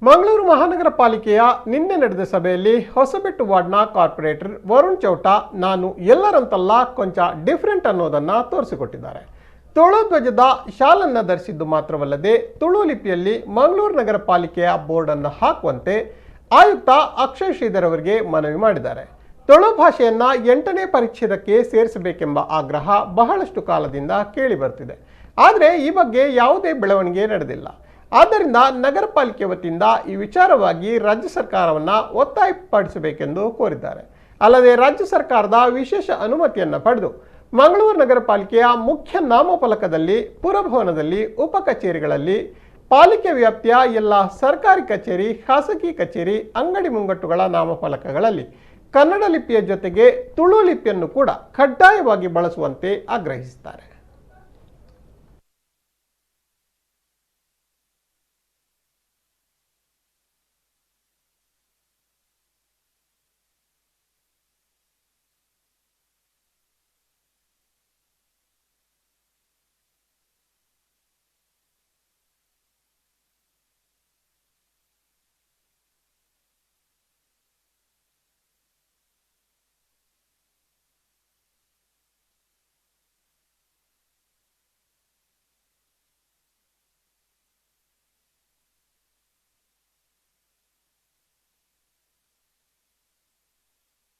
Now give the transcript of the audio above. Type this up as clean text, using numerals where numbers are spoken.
ಮಂಗಳೂರು ಮಹಾನಗರ ಪಾಲಿಕೆಯ ನಿನ್ನೆ ನಡೆದ ಸಭೆಯಲ್ಲಿ ಹೊಸಬೆಟ್ಟು ವಾರ್ಡ್ನ ಕಾರ್ಪೊರೇಟರ್ ವರುಣ್ ಚೌಟಾ ನಾನು ಎಲ್ಲರಂತಲ್ಲ ಕೊಂಚ ಡಿಫರೆಂಟ್ ಅನ್ನೋದನ್ನು ತೋರಿಸಿಕೊಟ್ಟಿದ್ದಾರೆ. ತುಳು ಧ್ವಜದ ಶಾಲನ್ನು ಧರಿಸಿದ್ದು ಮಾತ್ರವಲ್ಲದೆ ತುಳು ಲಿಪಿಯಲ್ಲಿ ಮಂಗಳೂರು ನಗರ ಪಾಲಿಕೆಯ ಬೋರ್ಡ್ ಅನ್ನು ಹಾಕುವಂತೆ ಆಯುಕ್ತ ಅಕ್ಷಯ್ ಶ್ರೀಧರ್ ಅವರಿಗೆ ಮನವಿ ಮಾಡಿದ್ದಾರೆ. ತುಳು ಭಾಷೆಯನ್ನ 8ನೇ ಪರಿಚ್ಛೇದಕ್ಕೆ ಸೇರಿಸಬೇಕೆಂಬ ಆಗ್ರಹ ಬಹಳಷ್ಟು ಕಾಲದಿಂದ ಕೇಳಿ ಬರ್ತಿದೆ. ಆದರೆ ಈ ಬಗ್ಗೆ ಯಾವುದೇ ಬೆಳವಣಿಗೆ ನಡೆದಿಲ್ಲ. ಆದ್ದರಿಂದ ನಗರ ಪಾಲಿಕೆ ವತಿಯಿಂದ ಈ ವಿಚಾರವಾಗಿ ರಾಜ್ಯ ಸರ್ಕಾರವನ್ನು ಒತ್ತಾಯಪಡಿಸಬೇಕೆಂದು ಕೋರಿದ್ದಾರೆ. ಅಲ್ಲದೆ ರಾಜ್ಯ ಸರ್ಕಾರದ ವಿಶೇಷ ಅನುಮತಿಯನ್ನು ಪಡೆದು ಮಂಗಳೂರು ನಗರ ಪಾಲಿಕೆಯ ಮುಖ್ಯ ನಾಮಫಲಕದಲ್ಲಿ, ಪುರಭವನದಲ್ಲಿ, ಉಪ ಕಚೇರಿಗಳಲ್ಲಿ, ಪಾಲಿಕೆ ವ್ಯಾಪ್ತಿಯ ಎಲ್ಲ ಸರ್ಕಾರಿ ಕಚೇರಿ, ಖಾಸಗಿ ಕಚೇರಿ, ಅಂಗಡಿ ಮುಂಗಟ್ಟುಗಳ ನಾಮಫಲಕಗಳಲ್ಲಿ ಕನ್ನಡ ಲಿಪಿಯ ಜೊತೆಗೆ ತುಳು ಲಿಪಿಯನ್ನು ಕೂಡ ಕಡ್ಡಾಯವಾಗಿ ಬಳಸುವಂತೆ ಆಗ್ರಹಿಸಿದ್ದಾರೆ.